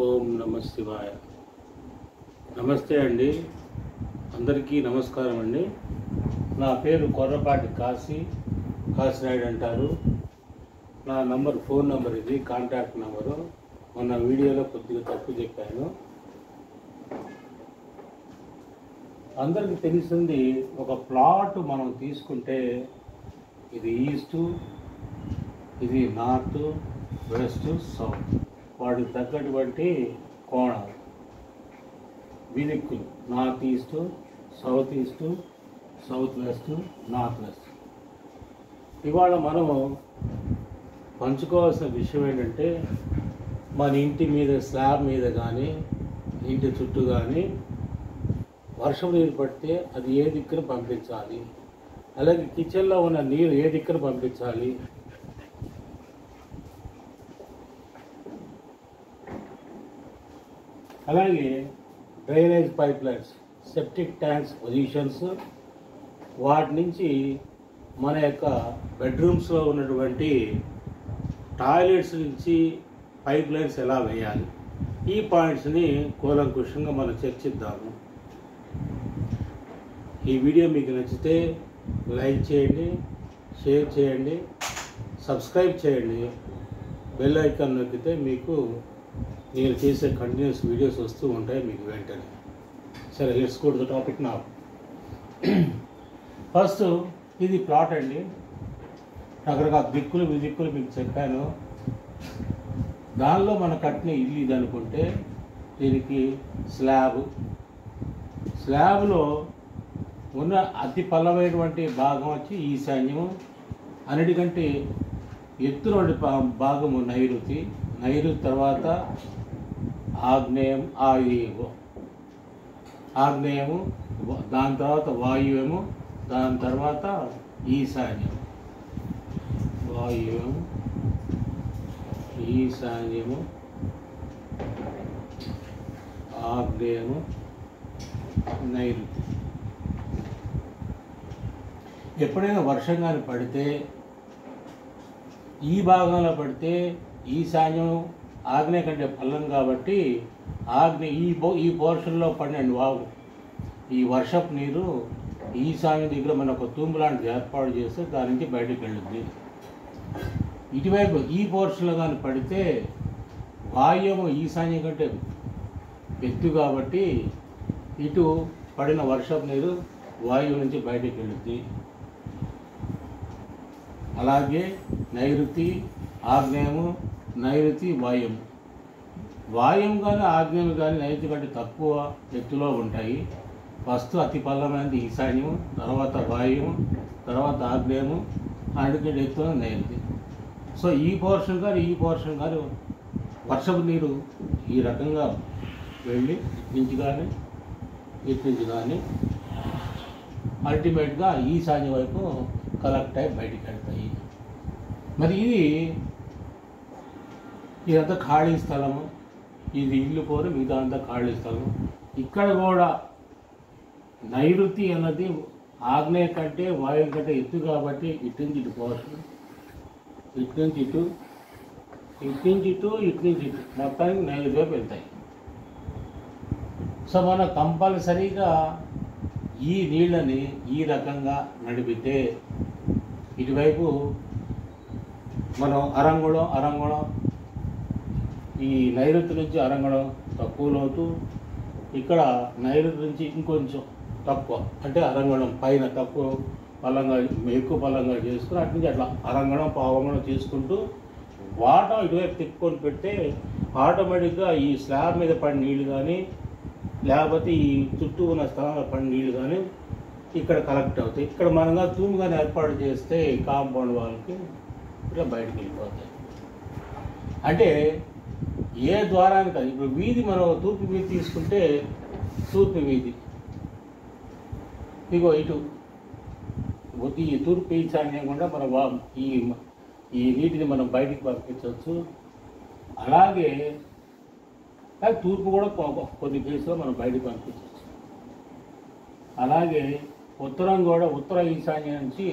ఓం నమ శివాయ. నమస్తే అండి, అందరికీ నమస్కారం అండి. నా పేరు కొర్రపాటి కాశీనాయుడు అంటారు. నా ఫోన్ నంబర్ ఇది, కాంటాక్ట్ నంబరు. మొన్న వీడియోలో కొద్దిగా తప్పు చెప్పాను. అందరికీ తెలిసింది, ఒక ప్లాట్ మనం తీసుకుంటే ఇది ఈస్టు, ఇది నార్త్, వెస్ట్, సౌత్, వాటికి తగ్గటువంటి కోణాలు, దిక్కులు, north east, south west, north west. ఇవాళ మనం పంచుకోవాల్సిన విషయం ఏంటంటే, మన ఇంటి మీద స్లాబ్ మీద కానీ ఇంటి చుట్టూ కానీ వర్షం నీరు పడితే అది ఏ దిక్కున పంపించాలి, అలాగే కిచెన్లో ఉన్న నీరు ఏ దిక్కున పంపించాలి, అలాగే drainage pipe lines, septic tanks positions, వాటి నుంచి మన యొక్క బెడ్రూమ్స్లో ఉన్నటువంటి టాయిలెట్స్ నుంచి పైప్ లైన్స్ ఎలా వేయాలి, ఈ పాయింట్స్ని కూలంకుషంగా మనం చర్చిద్దాము. ఈ వీడియో మీకు నచ్చితే లైక్ చేయండి, షేర్ చేయండి, సబ్స్క్రైబ్ చేయండి. బెల్ ఐకాన్ నొక్కితే మీకు నేను చేసే కంటిన్యూస్ వీడియోస్ వస్తూ ఉంటాయి మీకు వెంటనే. సరే, let's go to the topic now. First, ఇది ప్లాట్ అండి. రకరకాల దిక్కులు విదిక్కులు మీకు చెప్పాను. దానిలో మనం కట్టిన ఇల్లు ఇది అనుకుంటే, దీనికి స్లాబ్లో ఉన్న అతి పల్లమైనటువంటి భాగం వచ్చి ఈశాన్యము. అన్నిటికంటే ఎత్తున భాగము నైరుతి తర్వాత ఆగ్నేయము, దాని తర్వాత వాయువ్యము, దాని తర్వాత ఈశాన్యము. వాయువ్యము, ఈశాన్యము, ఆగ్నేయము, నైరుతి. ఎప్పుడైనా వర్షం కానీ పడితే ఈ భాగంలో పడితే ఈశాన్యం ఆగ్నేయ కంటే పల్లం కాబట్టి ఈ పోర్షన్లో పడిన ఈ వర్షపు నీరు ఈశాన్యం దగ్గర మన ఒక తూము లాంటిది ఏర్పాటు చేస్తే దాని నుంచి బయటకు వెళ్ళుద్ది. ఇటువైపు ఈ పోర్షన్లో కానీ పడితే వాయువు ఈశాన్యం కంటే ఎత్తు కాబట్టి ఇటు పడిన వర్షపు నీరు వాయువు నుంచి బయటకు వెళ్ళుద్ది. అలాగే నైరుతి, ఆగ్నేయము, నైరుతి, వాయువు కానీ ఆగ్నేయం కానీ నైరుతి కంటే తక్కువ ఎత్తులో ఉంటాయి. ఫస్ట్ అతి పల్లమైనది ఈశాన్యము, తర్వాత వాయువు, తర్వాత ఆగ్నేయము, అన్నిటికంటే ఎత్తున నైరుతి. సో ఈ పోర్షన్ కానీ వర్షపు నీరు ఈ రకంగా వెళ్ళి ఇటు నుంచి కానీ అల్టిమేట్గా ఈశాన్య వైపు కలెక్ట్ అయి బయటికి వెళ్తాయి. మరి ఇదంతా ఖాళీ స్థలము, ఇది ఇల్లు పోరు, మిగతా అంతా ఖాళీ స్థలము. ఇక్కడ కూడా నైరుతి అన్నది ఆగ్నేయ కంటే వాయువు కంటే ఎత్తు కాబట్టి ఇటు నుంచి ఇటు పోర్షన్, ఇటు నుంచి ఇటు మొత్తానికి నైరుతి వైపు వెళ్తాయి. సో మనం కంపల్సరీగా ఈ నీళ్ళని ఈ రకంగా నడిపితే ఇటువైపు మనం అరంగుళం ఈ నైరుతి నుంచి అరంగుళం తక్కువ లోతు, ఇక్కడ నైరుతి నుంచి ఇంకొంచెం తక్కువ, అంటే అరంగుళం పైన తక్కువ పల్లంగా ఎక్కువ పల్లంగా చేసుకుని అటు నుంచి అట్లా అరంగుళం పావంగుళం చేసుకుంటూ వాటర్ ఇటువైపు తిప్పుకొని పెడితే ఆటోమేటిక్గా ఈ స్లాబ్ మీద పడిన నీళ్ళు కానీ లేకపోతే ఈ చుట్టూ ఉన్న స్థలంలో పడిన నీళ్ళు కానీ ఇక్కడ కలెక్ట్ అవుతాయి. ఇక్కడ మనగా తూము కానీ ఏర్పాటు చేస్తే కాంపౌండ్ వాళ్ళకి ఇట్లా బయటకు వెళ్ళిపోతాయి. అంటే ఏ ద్వారానికి కాదు. ఇప్పుడు వీధి మనం తూర్పు వీధి తీసుకుంటే తూర్పు వీధి ఇగో ఇటు ఈ తూర్పు ఈశాన్యం కూడా మనం ఈ నీటిని మనం బయటికి పంపించవచ్చు. అలాగే తూర్పు కూడా కొన్ని కేసులో మనం బయటకు పంపించవచ్చు. అలాగే ఉత్తరం కూడా ఉత్తర ఈశాన్యం నుంచి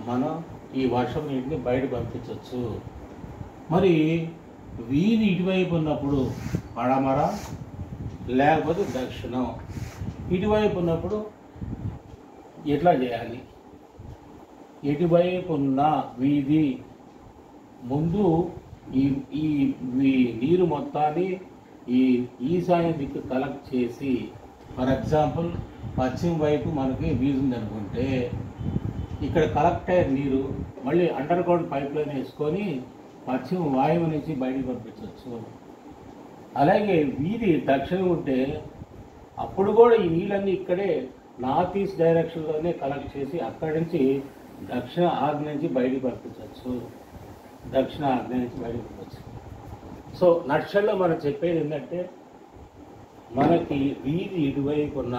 మనం ఈ వర్షం నీటిని బయట పంపించవచ్చు. మరి వీధి ఇటువైపు ఉన్నప్పుడు పడమర లేకపోతే దక్షిణం, ఇటువైపు ఉన్నప్పుడు ఎట్లా చేయాలి? ఎటువైపు ఉన్న వీధి ముందు ఈ ఈ నీరు మొత్తాన్ని ఈ ఈశాన్య దిక్కు కలెక్ట్ చేసి, ఫర్ ఎగ్జాంపుల్ పశ్చిమ వైపు మనకి వీధి ఉందనుకుంటే ఇక్కడ కలెక్ట్ అయ్యే నీరు మళ్ళీ అండర్ గ్రౌండ్ పైప్ లైన్ వేసుకొని పశ్చిమ వాయువు నుంచి బయటికి పంపించవచ్చు. అలాగే వీధి దక్షిణం ఉంటే అప్పుడు కూడా ఈ నీళ్ళన్నీ ఇక్కడే నార్త్ ఈస్ట్ డైరెక్షన్లోనే కలెక్ట్ చేసి అక్కడి నుంచి దక్షిణ ఆగ్నేయ నుంచి బయటికి పంపించవచ్చు. దక్షిణ ఆగ్నేయ నుంచి బయటికి పంపించవచ్చు. సో నక్షల్లో మనం చెప్పేది ఏంటంటే, మనకి వీధి ఇటువైపు ఉన్న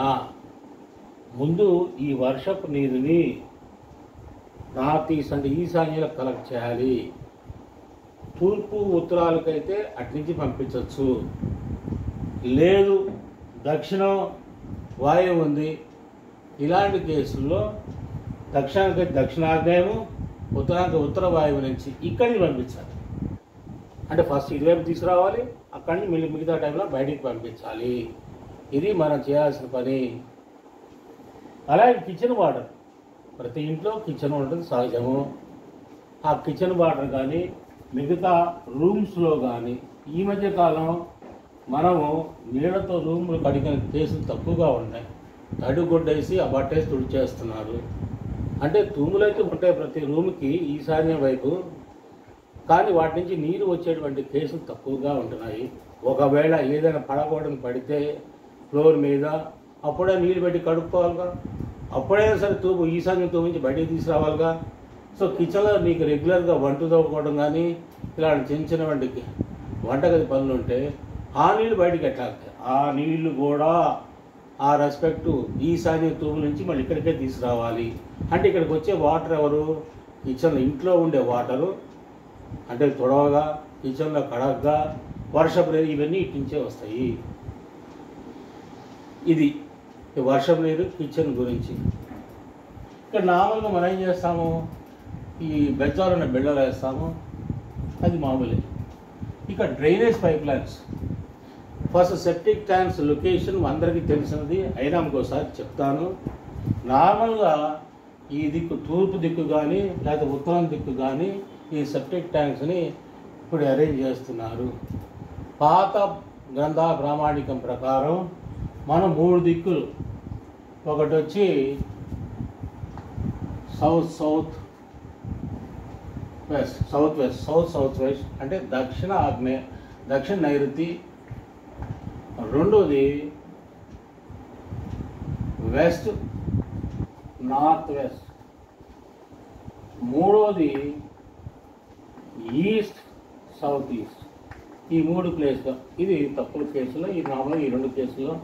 ముందు ఈ వర్షపు నీరుని నార్త్ ఈస్ట్ అంటే ఈశాన్యంలో కలెక్ట్ చేయాలి. తూర్పు ఉత్తరాలకైతే అట్నుంచి పంపించవచ్చు. లేదు దక్షిణం వాయువు ఉంది, ఇలాంటి కేసుల్లో దక్షిణానికి దక్షిణాగ్నేయము, ఉత్తరానికి ఉత్తర వాయువు నుంచి ఇక్కడికి పంపించాలి. అంటే ఫస్ట్ ఇటువైపు తీసుకురావాలి, అక్కడి నుంచి మిగతా టైంలో బయటికి పంపించాలి. ఇది మనం చేయాల్సిన పని. అలాగే కిచెన్ వాటర్, ప్రతి ఇంట్లో కిచెన్ ఉంటుంది సహజము. ఆ కిచెన్ వాటర్ కానీ మిగతా రూమ్స్లో కానీ ఈ మధ్య కాలం మనము నీళ్ళతో రూములు కడిగిన కేసులు తక్కువగా ఉన్నాయి. తడిగుడ్డేసి ఆ బట్టేసి తుడిచేస్తున్నారు. అంటే తూములైతే ఉంటాయి ప్రతి రూమ్కి ఈశాన్య వైపు, కానీ వాటి నుంచి నీరు వచ్చేటువంటి కేసులు తక్కువగా ఉంటున్నాయి. ఒకవేళ ఏదైనా పడకూడని పడితే ఫ్లోర్ మీద అప్పుడే నీళ్ళు పెట్టి కడుక్కోవాలిగా, అప్పుడైనా సరే ఈశాన్యం తూము నుంచి బయటికి తీసుకురావాలిగా. సో కిచెన్లో మీకు రెగ్యులర్గా వంట తోముకోవడం కానీ ఇలాంటి చిన్న చిన్నవంటి వంటగది పనులు ఉంటే ఆ నీళ్ళు బయటికి ఎట్టాలి. ఆ నీళ్లు కూడా ఆ రెస్పెక్టు ఈశాన్య తూము నుంచి మళ్ళీ ఇక్కడికే తీసుకురావాలి. అంటే ఇక్కడికి వచ్చే వాటర్ ఎవరు? కిచెన్లో ఇంట్లో ఉండే వాటరు, అంటే తొడవగా కిచెన్లో కడగ్గా వర్షపు నీరు ఇవన్నీ ఇట్టించే వస్తాయి. ఇది వర్షపు నీరు కిచెన్ గురించి. ఇక్కడ నార్మల్గా మనం ఏం చేస్తాము, ఈ బెజ్జాలున్న బిళ్ళలు వేస్తాము, అది మామూలే. ఇక drainage pipe lines, first septic tanks location అందరికీ తెలిసినది, అయినా ఇంకోసారి చెప్తాను. నార్మల్గా ఈ దిక్కు తూర్పు దిక్కు కానీ లేకపోతే ఉత్తరం దిక్కు కానీ ఈ సెప్టిక్ ట్యాంక్స్ని ఇప్పుడు అరేంజ్ చేస్తున్నారు. పాత గ్రంథ ప్రామాణికం ప్రకారం మనం 3 దిక్కులు, ఒకటి వచ్చి సౌత్ వెస్ట్ అంటే దక్షిణ ఆగ్నేయ దక్షిణ నైరుతి, రెండోది వెస్ట్ నార్త్ వెస్ట్, మూడోది ఈస్ట్ సౌత్ ఈస్ట్. ఈ 3 ప్లేస్లో ఇది తప్పుల కేసులో, ఈ మామూలుగా ఈ 2 కేసుల్లో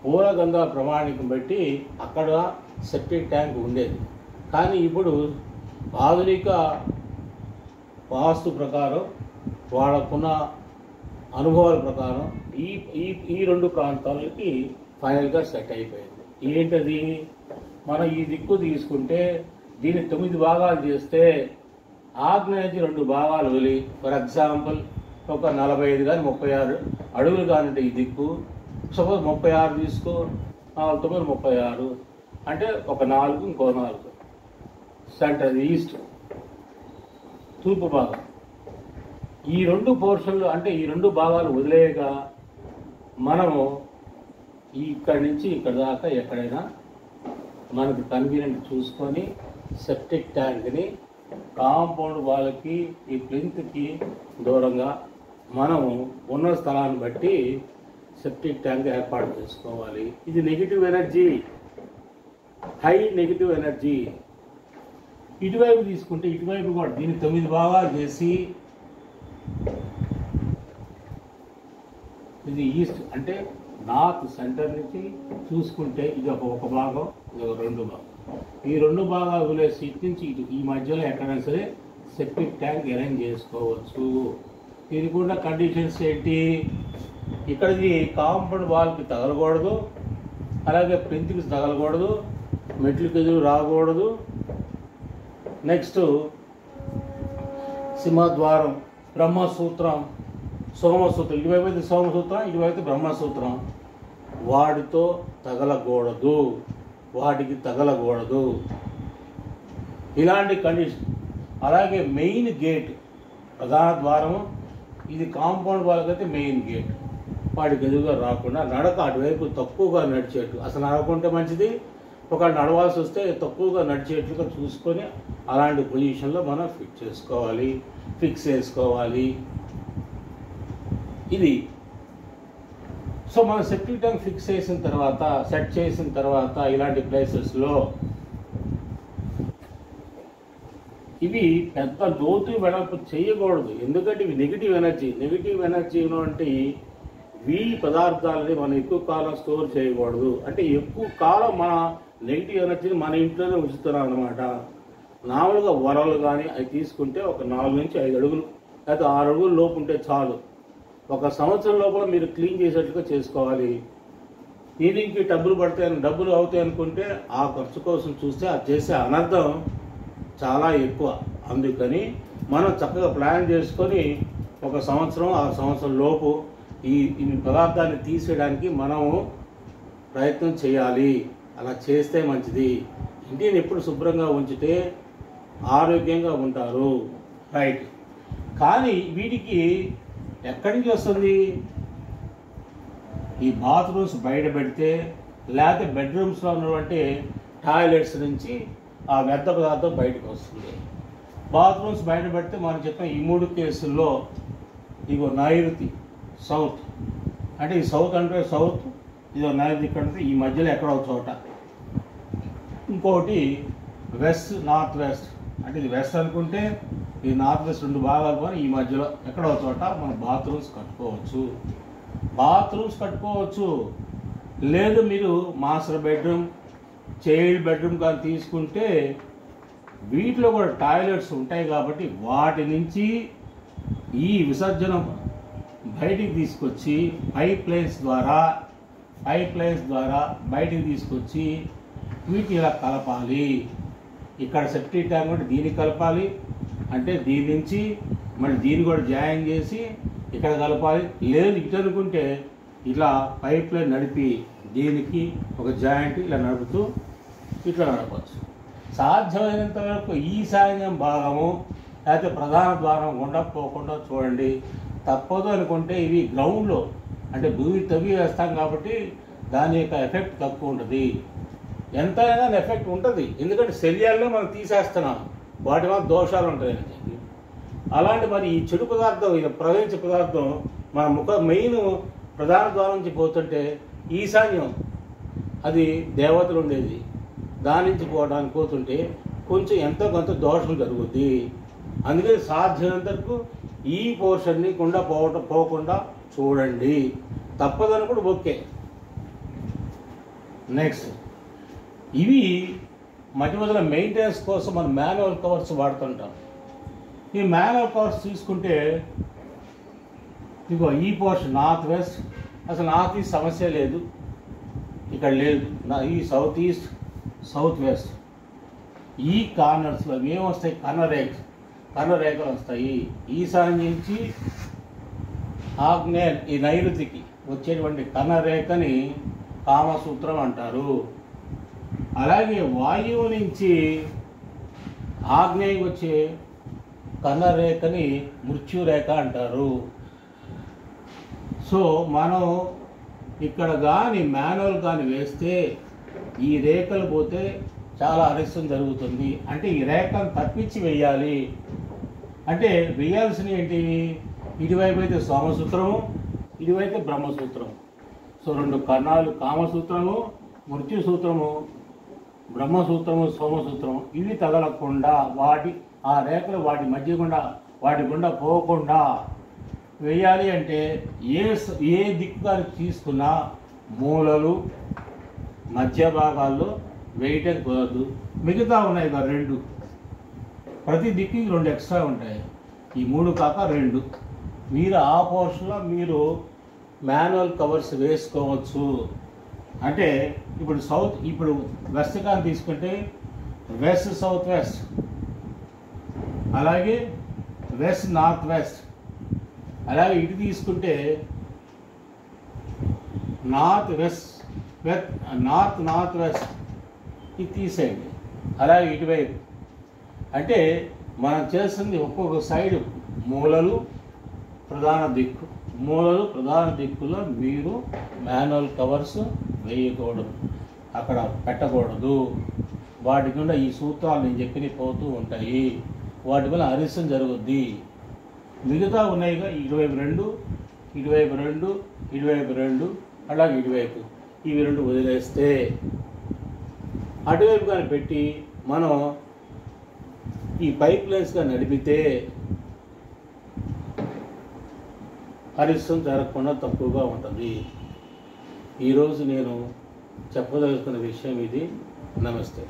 పూర్వగంధ ప్రమాణికం బట్టి అక్కడ సెప్టిక్ ట్యాంక్ ఉండేది. కానీ ఇప్పుడు ఆధునిక వాస్తు ప్రకారం వాళ్ళకున్న అనుభవాల ప్రకారం ఈ ఈ ఈ 2 ప్రాంతాలకి ఫైనల్గా సెట్ అయిపోయింది. ఏంటది? మనం ఈ దిక్కు తీసుకుంటే దీన్ని 9 భాగాలు చేస్తే ఆగ్నేయానికి 2 భాగాలు వదిలి, ఫర్ ఎగ్జాంపుల్ ఒక 45 కానీ 36 అడుగులు కానింటే ఈ దిక్కు, సపోజ్ 36 తీసుకో, 9 36 అంటే ఒక 4 ఇంకో 4 సెంటర్ ఈస్ట్ తూర్పు భాగం. ఈ 2 పోర్షన్లు అంటే ఈ 2 భాగాలు వదిలేయగా మనము ఇక్కడి నుంచి ఇక్కడ దాకా ఎక్కడైనా మనకు కన్వీనియంట్ చూసుకొని సెప్టిక్ ట్యాంక్ని కాంపౌండ్ వాళ్ళకి ఈ ప్లింత్కి దూరంగా మనము ఉన్న స్థలాన్ని బట్టి సెప్టిక్ ట్యాంక్ ఏర్పాటు చేసుకోవాలి. ఇది negative energy, high negative energy. ఇటువైపు తీసుకుంటే ఇటువైపు కూడా దీన్ని 9 భాగాలు చేసి, ఇది ఈస్ట్ అంటే నార్త్ సెంటర్ నుంచి చూసుకుంటే ఇది ఒక భాగం, ఇది ఒక 2 భాగం. ఈ 2 భాగాలు వదిలేసి ఇటు నుంచి ఇటు ఈ మధ్యలో ఎక్కడైనా సరే సెప్టిక్ ట్యాంక్ అరేంజ్ చేసుకోవచ్చు. ఇది కూడా కండిషన్స్ ఏంటి? ఇక్కడికి కాంపౌండ్ వాల్కి తగలకూడదు, అలాగే ప్రింట్కి తగలకూడదు, మెట్లకి ఎదురు రాకూడదు. నెక్స్ట్ సింహద్వారం, బ్రహ్మసూత్రం సోమసూత్రం, ఇటువైపు అయితే సోమసూత్రం, ఇటువైపు బ్రహ్మసూత్రం. వాటితో తగలకూడదు, వాటికి తగలకూడదు, ఇలాంటి కండిషన్. అలాగే మెయిన్ గేట్, ప్రధాన ద్వారము, ఇది కాంపౌండ్ వాళ్ళకైతే మెయిన్ గేట్, వాటికి ఎదురుగా రాకుండా నడక అటువైపు తక్కువగా నడిచేట్టు, అసలు నడకుంటే మంచిది, ఒక నడవాల్సి వస్తే తక్కువగా నడిచేట్లుగా చూసుకొని అలాంటి పొజిషన్లో మనం ఫిక్స్ చేసుకోవాలి. ఇది సో మనం సెప్టిక్ ట్యాంక్ ఫిక్స్ చేసిన తర్వాత, సెట్ చేసిన తర్వాత ఇలాంటి ప్లేసెస్లో ఇవి పెద్ద లోతు వెడల్పు చేయకూడదు. ఎందుకంటే ఇవి నెగిటివ్ ఎనర్జీ అంటే ఈ పదార్థాలని మనం ఎక్కువ కాలం స్టోర్ చేయకూడదు. అంటే ఎక్కువ కాలం మన నెగిటివ్ ఎనర్జీని మన ఇంట్లోనే ఉంచుతున్నాం అన్నమాట. మామూలుగా వరలు కానీ అవి తీసుకుంటే ఒక 4 నుంచి 5 అడుగులు లేదా 6 అడుగుల లోపు ఉంటే చాలు. 1 సంవత్సరం లోపల మీరు క్లీన్ చేసేట్టుగా చేసుకోవాలి. దీనికి డబ్బులు అవుతాయి అనుకుంటే ఆ ఖర్చు కోసం చూస్తే అది చేసే అనర్థం చాలా ఎక్కువ. అందుకని మనం చక్కగా ప్లాన్ చేసుకొని 1 సంవత్సరం 6 సంవత్సరం లోపు ఈ పదార్థాన్ని తీసేయడానికి మనము ప్రయత్నం చేయాలి. అలా చేస్తే మంచిది. ఇంటిని ఎప్పుడు శుభ్రంగా ఉంచితే ఆరోగ్యంగా ఉంటారు. రైట్. కానీ వీటికి ఎక్కడి నుంచి వస్తుంది? ఈ బాత్రూమ్స్ బయట పెడితే, లేకపోతే బెడ్రూమ్స్లో ఉన్నటువంటి టాయిలెట్స్ నుంచి ఆ వ్యర్థ పదార్థం బయటకు వస్తుంది. బాత్రూమ్స్ బయట పెడితే మనం చెప్పిన ఈ 3 కేసుల్లో ఇగో నైరుతి, సౌత్, అంటే ఈ సౌత్ అంటే సౌత్, ఇదో నైరుతి ఇక్కడ ఈ మధ్యలో ఎక్కడో చోట. ఇంకోటి వెస్ట్, నార్త్ వెస్ట్, అంటే ఇది వెస్ట్ అనుకుంటే ఈ నార్త్ వెస్ట్ 2 భాగాలు పోయి ఈ మధ్యలో ఎక్కడో చోట మనం బాత్రూమ్స్ కట్టుకోవచ్చు. లేదు మీరు మాస్టర్ బెడ్రూమ్, చైల్డ్ బెడ్రూమ్ కానీ తీసుకుంటే వీటిలో కూడా టాయిలెట్స్ ఉంటాయి కాబట్టి వాటి నుంచి ఈ విసర్జనం బయటికి తీసుకొచ్చి పైప్ లైన్స్ ద్వారా బయటికి తీసుకొచ్చి వీటిని ఇలా కలపాలి. ఇక్కడ సెప్టిక్ ట్యాంక్ అంటే దీన్ని కలపాలి, అంటే దీని నుంచి మళ్ళీ దీన్ని కూడా జాయిన్ చేసి ఇక్కడ కలపాలి. లేదు ఇటు అనుకుంటే ఇలా పైప్ లైన్ నడిపి దీనికి ఒక జాయింట్ ఇలా నడుపుతూ ఇట్లా నడపచ్చు. సాధ్యమైనంత వరకు ఈశాన్యం భాగము లేకపోతే ప్రధాన ద్వారం గుండా పోకుండా చూడండి. తప్పదు అనుకుంటే ఇవి గ్రౌండ్లో అంటే భూమి తవ్వి వేస్తాం కాబట్టి దాని యొక్క ఎఫెక్ట్ తక్కువ ఉంటుంది. ఎంతైనా ఎఫెక్ట్ ఉంటుంది, ఎందుకంటే శల్యాల్లో మనం తీసేస్తున్నాం, వాటి వల్ల దోషాలు ఉంటాయని చెప్పి. అలాంటి మరి ఈ చెడు పదార్థం, ఇది ప్రవహించే పదార్థం మన మెయిన్ ప్రధాన ద్వారం నుంచి పోతుంటే ఈశాన్యం అది దేవతలు ఉండేది, దాని నుంచి పోతుంటే కొంచెం ఎంతో కొంత దోషం జరుగుద్ది. అందుకని సాధ్యమైనంతకు ఈ పోర్షన్ని పోకుండా చూడండి. తప్పదనుకుంటే ఓకే. నెక్స్ట్, ఇవి మధ్య మధ్యలో మెయింటెనెన్స్ కోసం మనం మాన్యువల్ కవర్స్ వాడుతుంటాం. ఈ మాన్యువల్ కవర్స్ తీసుకుంటే ఇగో ఈ పోర్షన్ నార్త్ వెస్ట్, అసలు నార్త్ ఈస్ట్ సమస్య లేదు, ఇక్కడ లేదు. ఈ సౌత్ ఈస్ట్, సౌత్ వెస్ట్, ఈ కార్నర్స్లో ఏమొస్తాయి? కన్నరేఖలు వస్తాయి. ఈశాన్యం నుంచి ఆగ్నేయ ఈ నైరుతికి వచ్చేటువంటి కన్నరేఖని కామసూత్రం అంటారు. అలాగే వాయువు నుంచి ఆగ్నేయం వచ్చే కన్నరేఖని మృత్యురేఖ అంటారు. సో మనం ఇక్కడ కానీ మాన్యువల్ కానీ వేస్తే ఈ రేఖలు పోతే చాలా అరిష్టం జరుగుతుంది. అంటే ఈ రేఖను తప్పించి వేయాలి. అంటే వేయాల్సిన ఏంటి? ఇటువైపు అయితే సోమసూత్రము, ఇటువైతే బ్రహ్మసూత్రము. సో 2 కర్ణాలు, కామసూత్రము, మృత్యు సూత్రము, బ్రహ్మసూత్రము, సోమసూత్రము, ఇవి తగలకుండా ఆ రేఖలు వాటి గుండా పోకుండా వేయాలి. అంటే ఏ దిక్కు తీసుకున్నా మూలలు మధ్య భాగాల్లో వేయటం కుదరదు. మిగతా ఉన్నాయి కదా 2, ప్రతి దిక్కు 2 ఎక్స్ట్రా ఉంటాయి. ఈ 3 కాక 2 మీరు ఆ పోర్షన్లో మీరు మాన్యువల్ కవర్స్ వేసుకోవచ్చు. అంటే ఇప్పుడు వెస్ట్ కానీ తీసుకుంటే వెస్ట్ సౌత్ వెస్ట్, అలాగే వెస్ట్ నార్త్ వెస్ట్, అలాగే ఇటు తీసుకుంటే నార్త్ వెస్ట్ ఇది తీసేయండి. అలాగే ఇటువైపు అంటే మనం చేస్తుంది ఒక్కొక్క సైడ్ మూలలు ప్రధాన దిక్కులో మీరు మాన్యువల్ కవర్స్ వేయకూడదు, అక్కడ పెట్టకూడదు. వాటి గుండా ఈ సూత్రాలు నేను చెప్పిన పోతూ ఉంటాయి, వాటి వల్ల అరిష్టం జరుగుద్ది. మిగతా ఉన్నాయిగా ఇటువైపు రెండు అలాగే ఇటువైపు ఇవి రెండు వదిలేస్తే అటువైపు కానీ పెట్టి మనం ఈ పైప్ లైన్స్గా నడిపితే అరిష్టం జరగకుండా తక్కువగా ఉంటుంది. ఈరోజు నేను చెప్పదలుచుకున్న విషయం ఇది. నమస్తే.